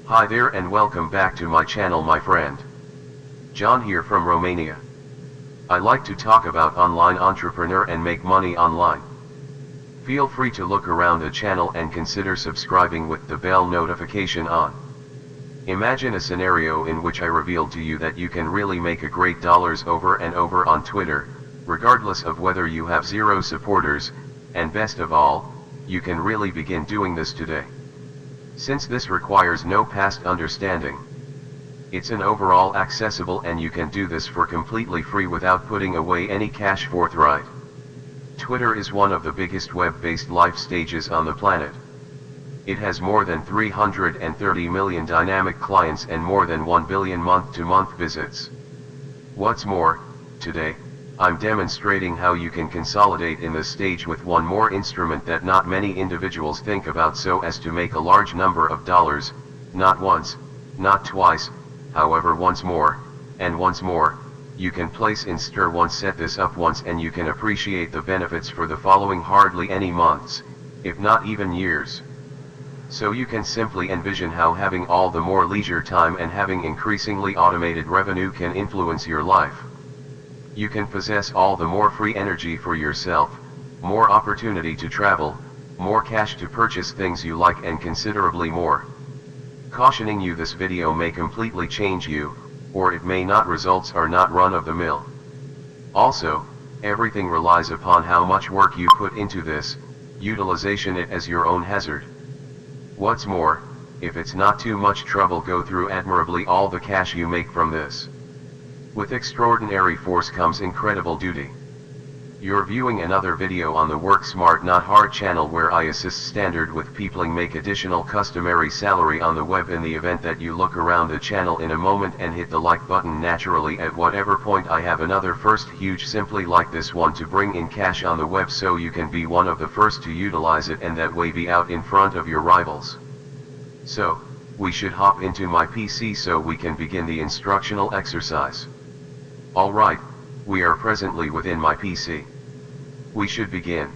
Hi there and welcome back to my channel, my friend. John here from Romania. I like to talk about online entrepreneur and make money online. Feel free to look around the channel and consider subscribing with the bell notification on. Imagine a scenario in which I revealed to you that you can really make a great dollars over and over on Twitter, regardless of whether you have zero supporters, and best of all, you can really begin doing this today. Since this requires no past understanding, it's an overall accessible and you can do this for completely free without putting away any cash forthright. Twitter is one of the biggest web-based life stages on the planet. It has more than 330 million dynamic clients and more than 1 billion month-to-month visits. What's more, today, I'm demonstrating how you can consolidate in this stage with one more instrument that not many individuals think about so as to make a large number of dollars, not once, not twice, however once more, and once more. You can place in stir once, set this up once, and you can appreciate the benefits for the following hardly any months, if not even years. So you can simply envision how having all the more leisure time and having increasingly automated revenue can influence your life. You can possess all the more free energy for yourself, more opportunity to travel, more cash to purchase things you like, and considerably more. Cautioning you, this video may completely change you, or it may not. Results are not run of the mill. Also, everything relies upon how much work you put into this, utilization it as your own hazard. What's more, if it's not too much trouble, go through admirably all the cash you make from this. With extraordinary force comes incredible duty. You're viewing another video on the Work Smart Not Hard channel, where I assist standard with people make additional customary salary on the web. In the event that you look around the channel in a moment and hit the like button naturally at whatever point, I have another first huge simply like this one to bring in cash on the web, so you can be one of the first to utilize it and that way be out in front of your rivals. So, we should hop into my PC so we can begin the instructional exercise. Alright, we are presently within my PC. We should begin.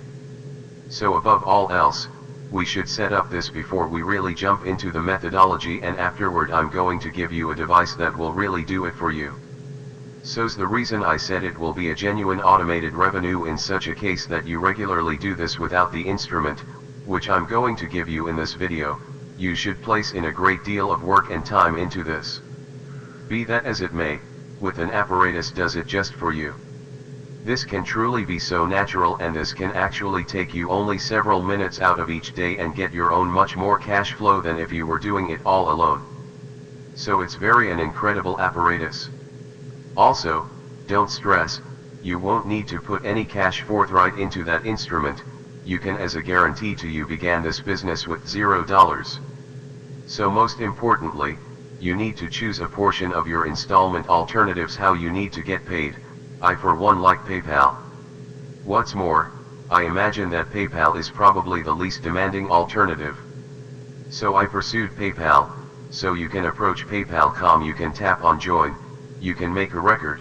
So above all else, we should set up this before we really jump into the methodology, and afterward I'm going to give you a device that will really do it for you. So's the reason I said it will be a genuine automated revenue in such a case that you regularly do this without the instrument, which I'm going to give you in this video. You should place in a great deal of work and time into this. Be that as it may, with an apparatus does it just for you. This can truly be so natural, and this can actually take you only several minutes out of each day and get your own much more cash flow than if you were doing it all alone. So it's very an incredible apparatus. Also, don't stress, you won't need to put any cash forthright into that instrument. You can, as a guarantee to you, began this business with $0. So most importantly, you need to choose a portion of your installment alternatives. How you need to get paid. I for one like PayPal. What's more, I imagine that PayPal is probably the least demanding alternative. So I pursued PayPal. So you can approach PayPal.com, you can tap on join, you can make a record.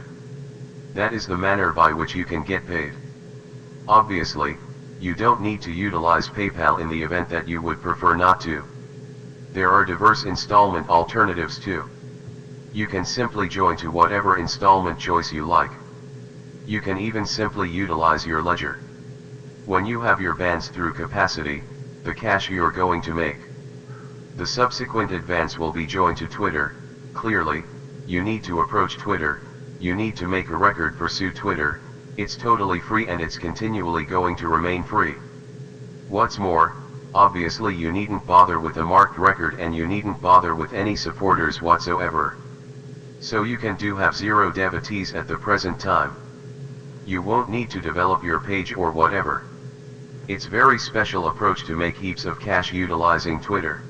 That is the manner by which you can get paid. Obviously, you don't need to utilize PayPal in the event that you would prefer not to. There are diverse installment alternatives too. You can simply join to whatever installment choice you like. You can even simply utilize your ledger. When you have your bands through capacity, the cash you're going to make, the subsequent advance will be joined to Twitter. Clearly, you need to approach Twitter, you need to make a record, pursue Twitter. It's totally free and it's continually going to remain free. What's more, obviously you needn't bother with a marked record and you needn't bother with any supporters whatsoever. So you can have zero devotees at the present time. You won't need to develop your page or whatever. It's very special approach to make heaps of cash utilizing Twitter.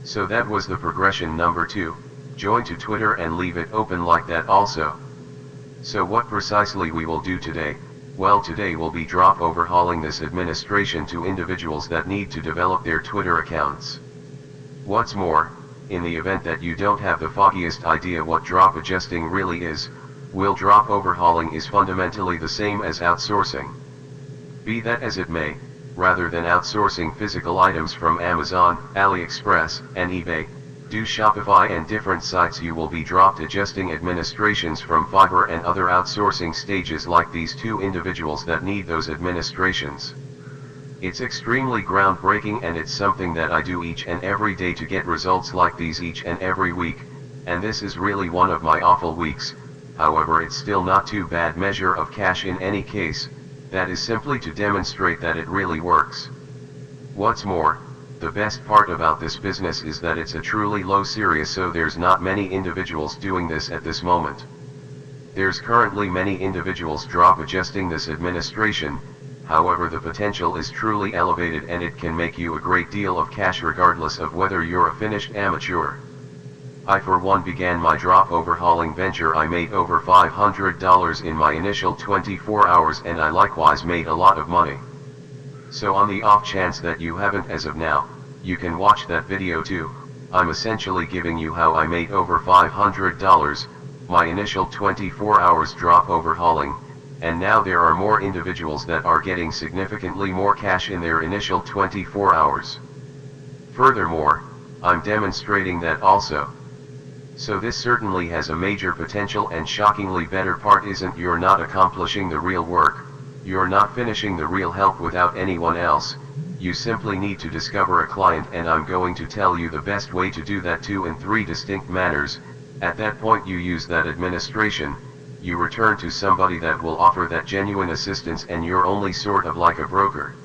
So that was the progression number 2, join to Twitter and leave it open like that also. So what precisely we will do today? Well, today we'll be drop overhauling this administration to individuals that need to develop their Twitter accounts. What's more, in the event that you don't have the foggiest idea what drop adjusting really is, well, drop overhauling is fundamentally the same as outsourcing. Be that as it may, rather than outsourcing physical items from Amazon, AliExpress, and eBay, Do Shopify and different sites. You will be dropped adjusting administrations from Fiverr and other outsourcing stages like these two individuals that need those administrations. It's extremely groundbreaking, and it's something that I do each and every day to get results like these each and every week, and this is really one of my awful weeks. However, it's still not too bad measure of cash in any case. That is simply to demonstrate that it really works. What's more, the best part about this business is that it's a truly low serious, so there's not many individuals doing this at this moment. There's currently many individuals drop adjusting this administration. However, the potential is truly elevated, and it can make you a great deal of cash regardless of whether you're a finished amateur. I for one began my drop overhauling venture. I made over $500 in my initial 24 hours, and I likewise made a lot of money. So on the off chance that you haven't as of now, you can watch that video too. I'm essentially giving you how I made over $500, my initial 24 hours drop overhauling, and now there are more individuals that are getting significantly more cash in their initial 24 hours. Furthermore, I'm demonstrating that also. So this certainly has a major potential, and shockingly better part isn't you're not accomplishing the real work, you're not finishing the real help without anyone else. You simply need to discover a client, and I'm going to tell you the best way to do that too in 3 distinct manners. At that point you use that administration, you return to somebody that will offer that genuine assistance, and you're only sort of like a broker.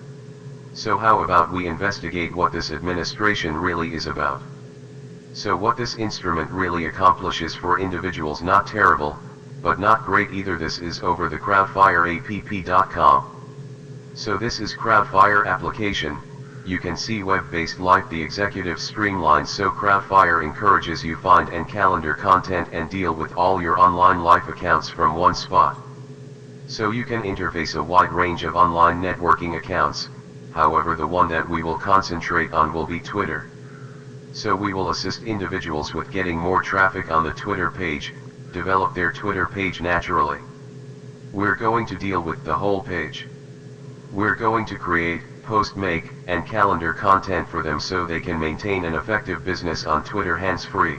So how about we investigate what this administration really is about? So what this instrument really accomplishes for individuals: not terrible, but not great either. This is over the crowdfireapp.com. So this is Crowdfire application. You can see web-based life, the executive streamlined, so Crowdfire encourages you find and calendar content and deal with all your online life accounts from one spot. So you can interface a wide range of online networking accounts. However, the one that we will concentrate on will be Twitter. So we will assist individuals with getting more traffic on the Twitter page, develop their Twitter page naturally. We're going to deal with the whole page. We're going to create, post, make, and calendar content for them so they can maintain an effective business on Twitter hands-free.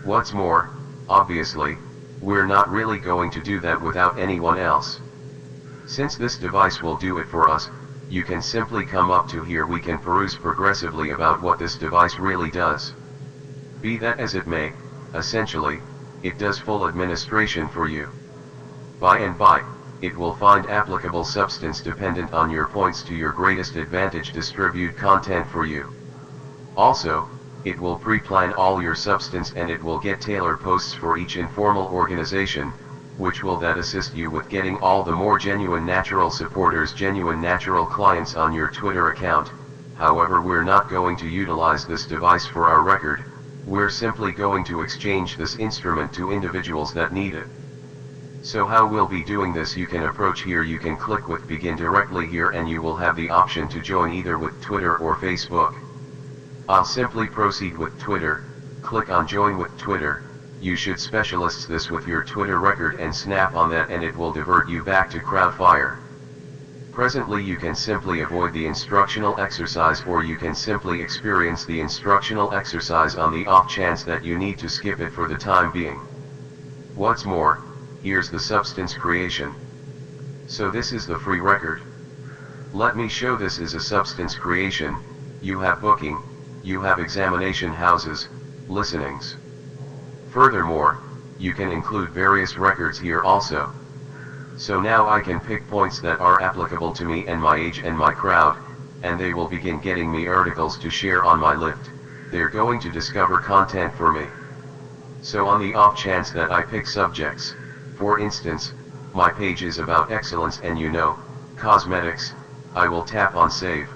What's more, obviously, we're not really going to do that without anyone else. Since this device will do it for us, you can simply come up to here. We can peruse progressively about what this device really does. Be that as it may, essentially, it does full administration for you. By and by, it will find applicable substance dependent on your points to your greatest advantage, distribute content for you. Also, it will pre-plan all your substance, and it will get tailored posts for each informal organization, which will that assist you with getting all the more genuine natural supporters, genuine natural clients on your Twitter account. However, we're not going to utilize this device for our record. We're simply going to exchange this instrument to individuals that need it. So how we'll be doing this: you can approach here, you can click with begin directly here, and you will have the option to join either with Twitter or Facebook. I'll simply proceed with Twitter, click on join with Twitter. You should specialize this with your Twitter record and snap on that, and it will divert you back to Crowdfire. Presently you can simply avoid the instructional exercise, or you can simply experience the instructional exercise on the off chance that you need to skip it for the time being. What's more, here's the substance creation. So this is the free record. Let me show this is a substance creation. You have booking, you have examination houses, listenings. Furthermore, you can include various records here also. So now I can pick points that are applicable to me and my age and my crowd, and they will begin getting me articles to share on my lift. They're going to discover content for me. So on the off chance that I pick subjects, for instance, my page is about excellence and cosmetics, I will tap on save.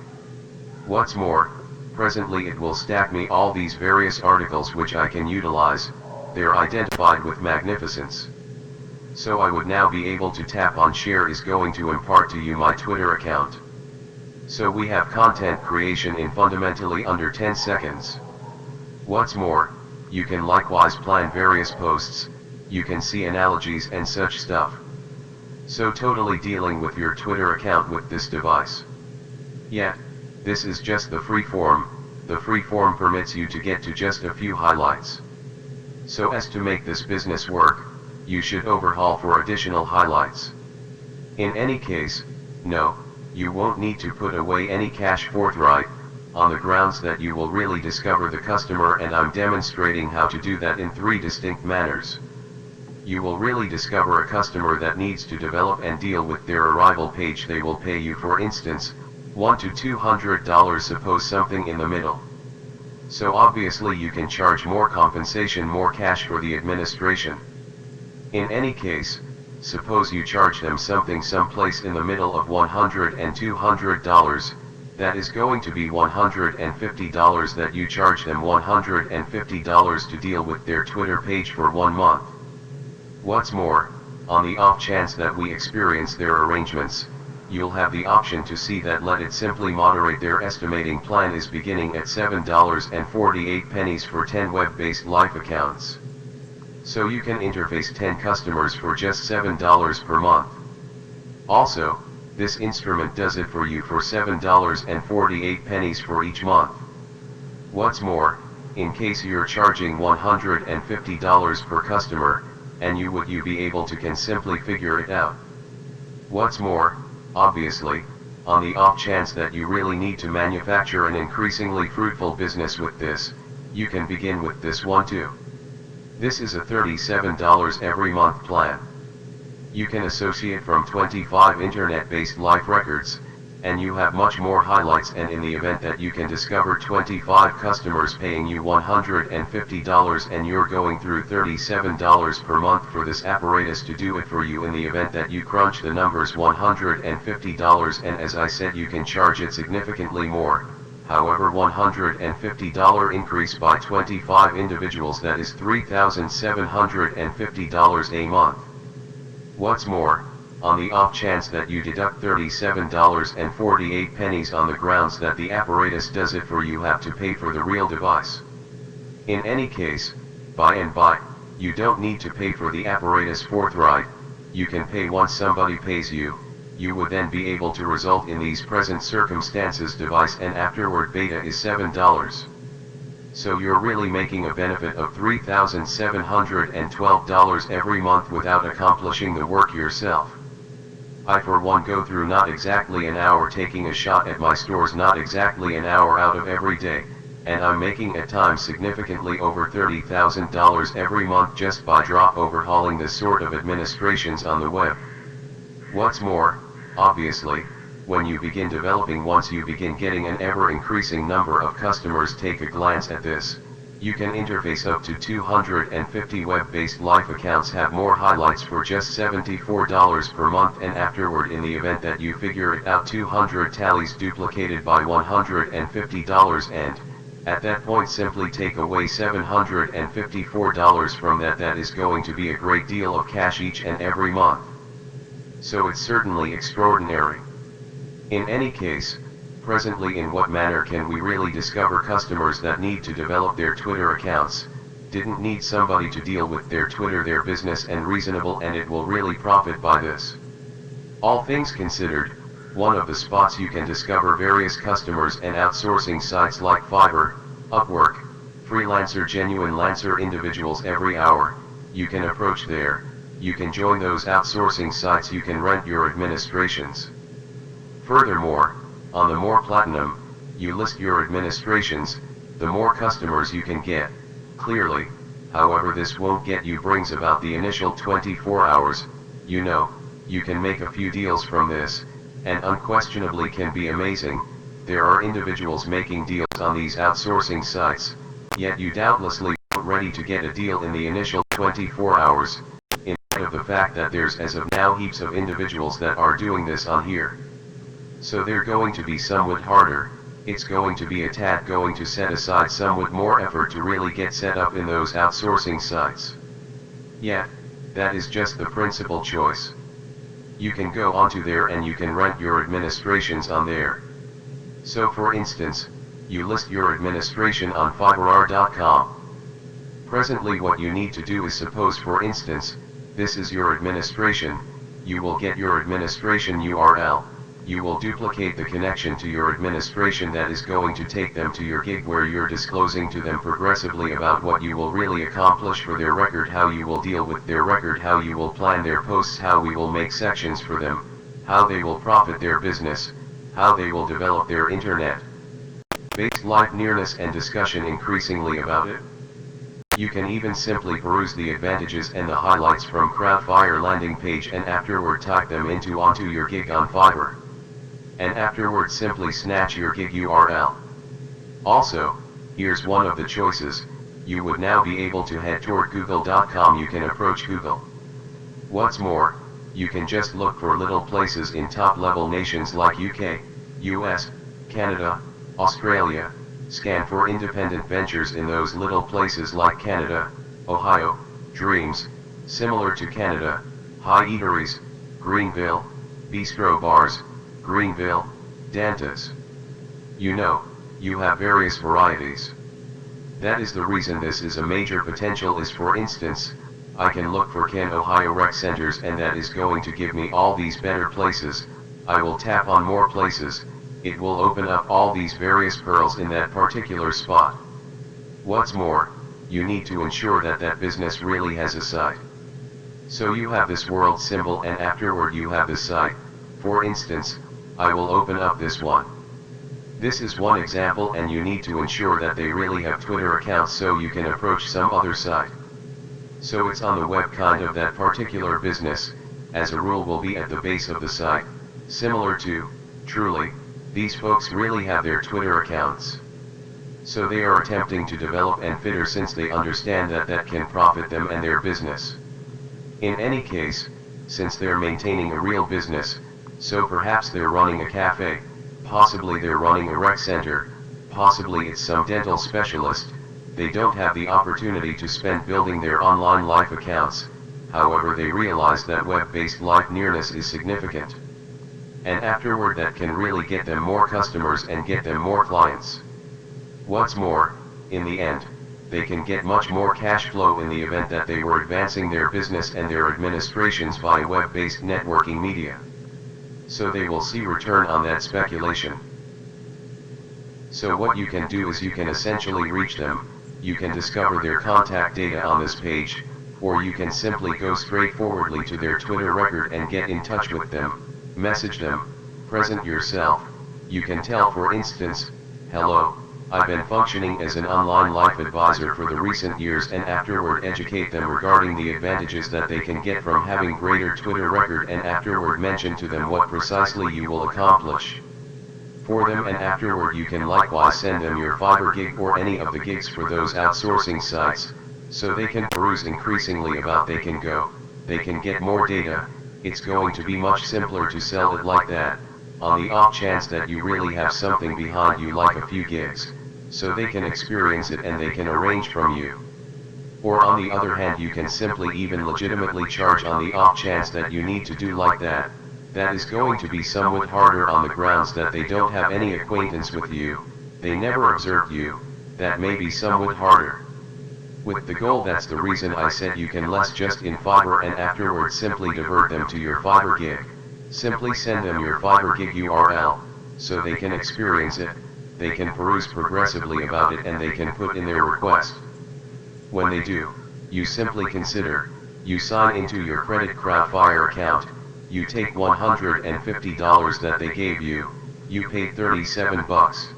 What's more, presently it will stack me all these various articles which I can utilize. They're identified with magnificence. So I would now be able to tap on share is going to impart to you my Twitter account. So we have content creation in fundamentally under 10 seconds. What's more, you can likewise plan various posts, you can see analogies and such stuff. So totally dealing with your Twitter account with this device. Yet, this is just the free form. the free form permits you to get to just a few highlights. So as to make this business work, you should overhaul for additional highlights. In any case, no, you won't need to put away any cash forthright, on the grounds that you will really discover the customer, and I'm demonstrating how to do that in 3 distinct manners. You will really discover a customer that needs to develop and deal with their arrival page. They will pay you, for instance, $100 to $200, suppose something in the middle. So obviously you can charge more compensation, more cash for the administration. In any case, suppose you charge them something someplace in the middle of $100 and $200, that is going to be $150 that you charge them $150 to deal with their Twitter page for 1 month. What's more, on the off chance that we experience their arrangements, you'll have the option to see that let it simply moderate. Their estimating plan is beginning at $7.48 for 10 web-based life accounts. So you can interface 10 customers for just $7 per month. Also, this instrument does it for you for $7.48 for each month. What's more, in case you're charging $150 per customer, and you be able to can simply figure it out. What's more, obviously, on the off chance that you really need to manufacture an increasingly fruitful business with this, you can begin with this one too. This is a $37 every month plan. You can associate from 25 internet-based life records, and you have much more highlights, and in the event that you can discover 25 customers paying you $150 and you're going through $37 per month for this apparatus to do it for you, in the event that you crunch the numbers $150, and as I said you can charge it significantly more. However, $150 increase by 25 individuals, that is $3,750 a month. What's more, on the off chance that you deduct $37.48 on the grounds that the apparatus does it for you, have to pay for the real device. In any case, by and by, you don't need to pay for the apparatus forthright. You can pay once somebody pays you. You would then be able to result in these present circumstances device, and afterward beta is $7. So you're really making a benefit of $3,712 every month without accomplishing the work yourself. I for one go through not exactly an hour taking a shot at my stores, not exactly an hour out of every day, and I'm making at times significantly over $30,000 every month just by drop overhauling this sort of administrations on the web. What's more, obviously, when you begin developing, once you begin getting an ever-increasing number of customers, take a glance at this. You can interface up to 250 web-based life accounts, have more highlights for just $74 per month, and afterward, in the event that you figure it out, 200 tallies duplicated by $150, and at that point simply take away $754 from that. That is going to be a great deal of cash each and every month. So it's certainly extraordinary. In any case, presently, in what manner can we really discover customers that need to develop their Twitter accounts, didn't need somebody to deal with their Twitter, their business, and reasonable, and it will really profit by this? All things considered, one of the spots you can discover various customers and outsourcing sites like Fiverr, Upwork, Freelancer, Genuine Lancer, individuals every hour. You can approach there, you can join those outsourcing sites, you can rent your administrations. Furthermore, on the more platinum, you list your administrations, the more customers you can get. Clearly, however, this won't get you brings about the initial 24 hours, you know, you can make a few deals from this, and unquestionably can be amazing. There are individuals making deals on these outsourcing sites, yet you doubtlessly aren't ready to get a deal in the initial 24 hours, in light of the fact that there's as of now heaps of individuals that are doing this on here. So they're going to be somewhat harder, it's going to be a tad going to set aside somewhat more effort to really get set up in those outsourcing sites. Yet, that is just the principal choice. You can go onto there and you can rent your administrations on there. So for instance, you list your administration on Fiverr.com. Presently what you need to do is, suppose for instance, this is your administration, you will get your administration URL, you will duplicate the connection to your administration that is going to take them to your gig, where you're disclosing to them progressively about what you will really accomplish for their record, how you will deal with their record, how you will plan their posts, how we will make sections for them, how they will profit their business, how they will develop their internet-based life nearness and discussion increasingly about it. You can even simply peruse the advantages and the highlights from Crowdfire landing page and afterward type them onto your gig on Fiverr. And afterward simply snatch your gig URL. Also, here's one of the choices: you would now be able to head toward google.com. You can approach Google. What's more, you can just look for little places in top-level nations like UK, US, Canada, Australia, scan for independent ventures in those little places like Canada, Ohio, Dreams, similar to Canada, High Eateries, Greenville, Bistro Bars, Greenville, Dantas. You know, you have various varieties. That is the reason this is a major potential. Is, for instance, I can look for Ken Ohio rec centers, and that is going to give me all these better places. I will tap on more places, it will open up all these various pearls in that particular spot. What's more, you need to ensure that that business really has a site. So you have this world symbol and afterward you have this site. For instance, I will open up this one. This is one example, and you need to ensure that they really have Twitter accounts so you can approach some other site. So it's on the web, kind of that particular business, as a rule will be at the base of the site, similar to, truly, these folks really have their Twitter accounts. So they are attempting to develop and fitter since they understand that that can profit them and their business. In any case, since they're maintaining a real business, so perhaps they're running a cafe, possibly they're running a rec center, possibly it's some dental specialist, they don't have the opportunity to spend building their online life accounts. However, they realize that web-based life nearness is significant. And afterward that can really get them more customers and get them more clients. What's more, in the end, they can get much more cash flow in the event that they were advancing their business and their administrations via web-based networking media. So they will see return on that speculation. So what you can do is you can essentially reach them, you can discover their contact data on this page, or you can simply go straightforwardly to their Twitter record and get in touch with them, message them, present yourself. You can tell, for instance, "Hello, I've been functioning as an online life advisor for the recent years," and afterward educate them regarding the advantages that they can get from having greater Twitter record, and afterward mention to them what precisely you will accomplish for them, and afterward you can likewise send them your Fiverr gig or any of the gigs for those outsourcing sites, so they can peruse increasingly about they can get more data. It's going to be much simpler to sell it like that, on the off chance that you really have something behind you like a few gigs, so they can experience it and they can arrange from you. Or on the other hand, you can simply even legitimately charge on the off chance that you need to do like that. That is going to be somewhat harder on the grounds that they don't have any acquaintance with you, they never observed you, that may be somewhat harder. With the goal, that's the reason I said you can less just in Fiverr and afterwards simply divert them to your Fiverr gig. Simply send them your Fiverr gig URL, so they can experience it, they can peruse progressively about it, and they can put in their request. When they do, you simply consider, you sign into your credit Crowdfire account, you take $150 that they gave you, you paid $37.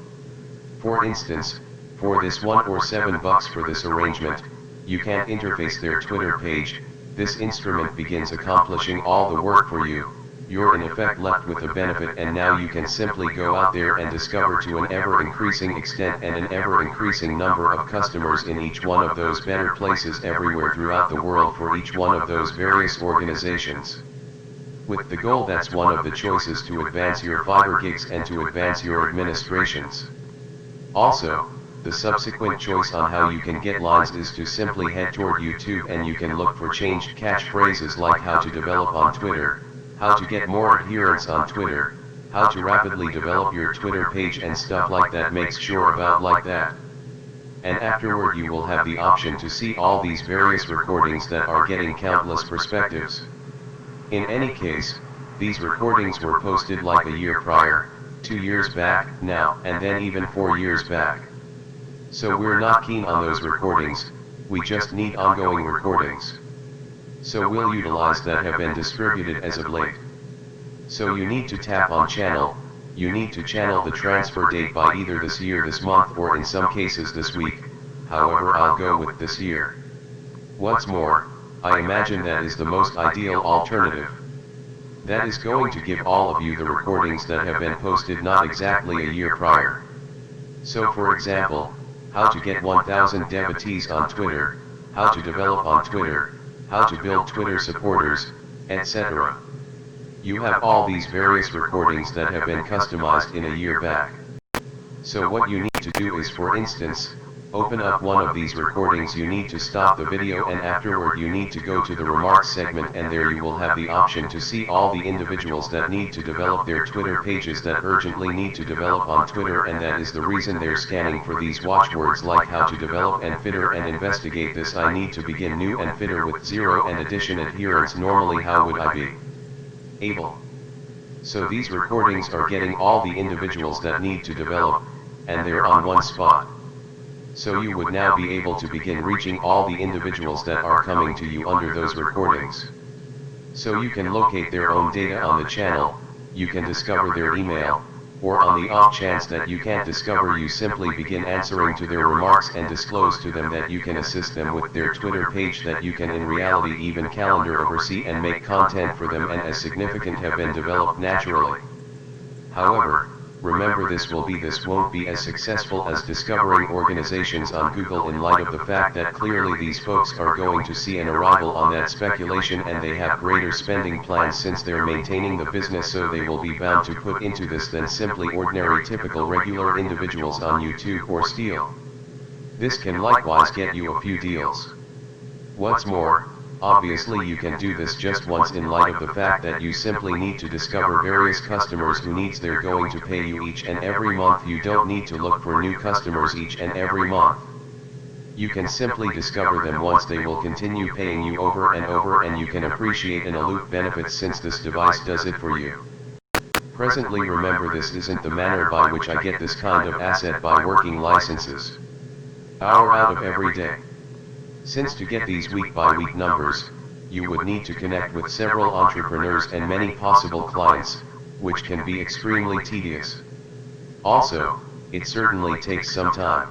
For instance, for this $1 or $7 for this arrangement, you can't interface their Twitter page. This instrument begins accomplishing all the work for you. You're in effect left with a benefit, and now you can simply go out there and discover to an ever-increasing extent and an ever-increasing number of customers in each one of those better places everywhere throughout the world for each one of those various organizations. With the goal, that's one of the choices to advance your Fiverr gigs and to advance your administrations. Also, the subsequent choice on how you can get lines is to simply head toward YouTube and you can look for changed catchphrases like how to develop on Twitter, how to get more adherents on Twitter, how to rapidly develop your Twitter page and stuff like that. Makes sure about like that. And afterward you will have the option to see all these various recordings that are getting countless perspectives. In any case, These recordings were posted like a year prior, 2 years back, now, and then even 4 years back. So we're not keen on those recordings, we just need ongoing recordings. So we'll utilize that have been distributed as of late. So you need to tap on channel, you need to channel the transfer date by either this year, this month, or in some cases this week. However, I'll go with this year. What's more, I imagine that is the most ideal alternative. That is going to give all of you the recordings that have been posted not exactly a year prior. So for example, how to get 1000 devotees on Twitter, how to develop on Twitter, how to build Twitter supporters, etc. You have all these various recordings that have been customized in a year back. So what you need to do is, for instance, open up one of these recordings. You need to stop the video, and afterward you need to go to the remarks segment, and there you will have the option to see all the individuals that need to develop their Twitter pages, that urgently need to develop on Twitter, and that is the reason they're scanning for these watchwords like how to develop and fitter and investigate this. I need to begin new and fitter with 0 and addition adherence. Normally how would I be able? So these recordings are getting all the individuals that need to develop, and they're on one spot. So you would now be able to begin reaching all the individuals that are coming to you under those recordings. So you can locate their own data on the channel, you can discover their email, or on the off chance that you can't discover, you simply begin answering to their remarks and disclose to them that you can assist them with their Twitter page, that you can in reality even calendar oversee and make content for them, and as significant have been developed naturally. However, remember, this won't be as successful as discovering organizations on Google, in light of the fact that clearly these folks are going to see an arrival on that speculation, and they have greater spending plans since they're maintaining the business, so they will be bound to put into this than simply ordinary typical regular individuals on YouTube or Steal. This can likewise get you a few deals. What's more, obviously you can do this just once, in light of the fact that you simply need to discover various customers who needs they're going to pay you each and every month. You don't need to look for new customers each and every month. You can simply discover them once. They will continue paying you over and over, and you can appreciate in a loop benefits since this device does it for you. Presently, remember, this isn't the manner by which I get this kind of asset by working licenses. Hour out of every day. Since to get these week-by-week numbers, you would need to connect with several entrepreneurs and many possible clients, which can be extremely tedious. Also, it certainly takes some time.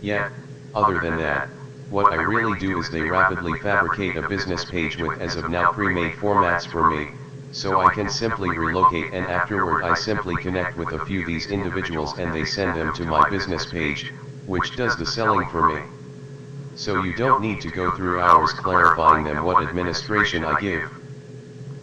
Yet, other than that, what I really do is they rapidly fabricate a business page with, as of now, pre-made formats for me, so I can simply relocate, and afterward I simply connect with a few of these individuals and they send them to my business page, which does the selling for me. So you don't need to go through hours clarifying them what administration I give.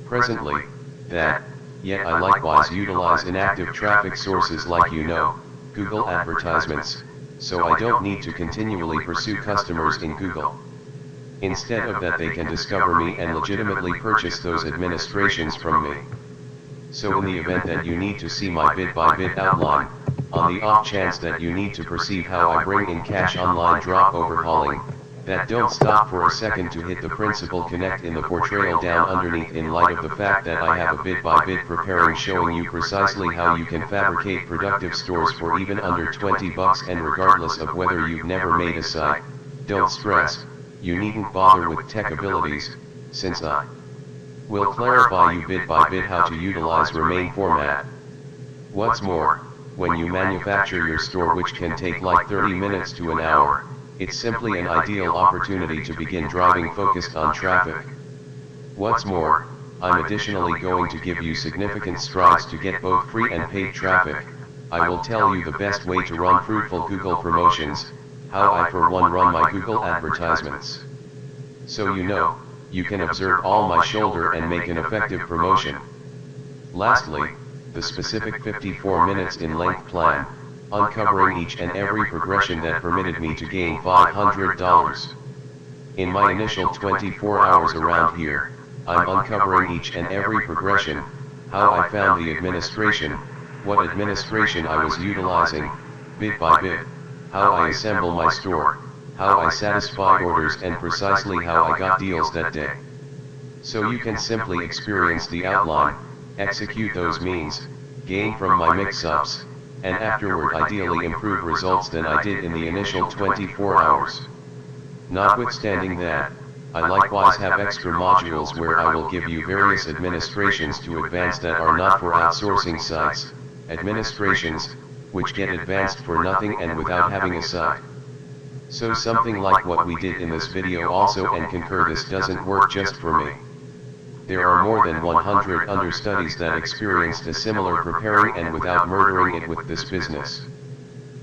Presently, yet I likewise utilize inactive traffic sources like Google advertisements, so I don't need to continually pursue customers in Google. Instead of that, they can discover me and legitimately purchase those administrations from me. So in the event that you need to see my bit-by-bit outline, on the off chance that you need to perceive how I bring in cash online drop overhauling, that don't stop for a second to hit the principal connect in the portrayal down underneath, in light of the fact that I have a bit-by-bit preparing showing you precisely how you can fabricate productive stores for even under 20 bucks, and regardless of whether you've never made a site, don't stress, you needn't bother with tech abilities, since I will clarify you bit by bit how to utilize remain format. What's more, when you manufacture your store, which can take like 30 minutes to an hour, it's simply an ideal opportunity to begin driving focused on traffic. What's more, I'm additionally going to give you significant strides to get both free and paid traffic. I will tell you the best way to run fruitful Google promotions, how I for one run my Google advertisements. So you can observe all my shoulder and make an effective promotion. Lastly, the specific 54 minutes in length plan, uncovering each and every progression that permitted me to gain $500. In my initial 24 hours around here, I'm uncovering each and every progression, how I found the administration, what administration I was utilizing, bit by bit, how I assemble my store, how I satisfy orders, and precisely how I got deals that day. So you can simply experience the outline, execute those means, gain from my mix-ups, and afterward ideally improve results than I did in the initial 24 hours. Notwithstanding that, I likewise have extra modules where I will give you various administrations to advance that are not for outsourcing sites, administrations, which get advanced for nothing and without having a site. So something like what we did in this video also, and concur, this doesn't work just for me. There are more than 100 understudies that experienced a similar preparing and without murdering it with this business.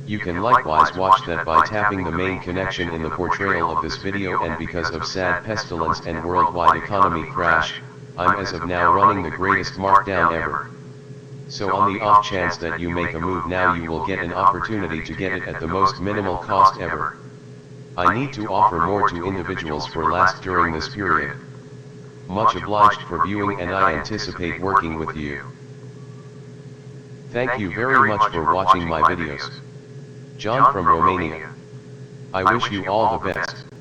You can likewise watch that by tapping the main connection in the portrayal of this video. And because of sad pestilence and worldwide economy crash, I'm as of now running the greatest markdown ever. So on the off chance that you make a move now, you will get an opportunity to get it at the most minimal cost ever. I need to offer more to individuals for last during this period. Much obliged for viewing, and I anticipate working with you. Thank you very much for watching my videos. John from Romania. I wish you all the best.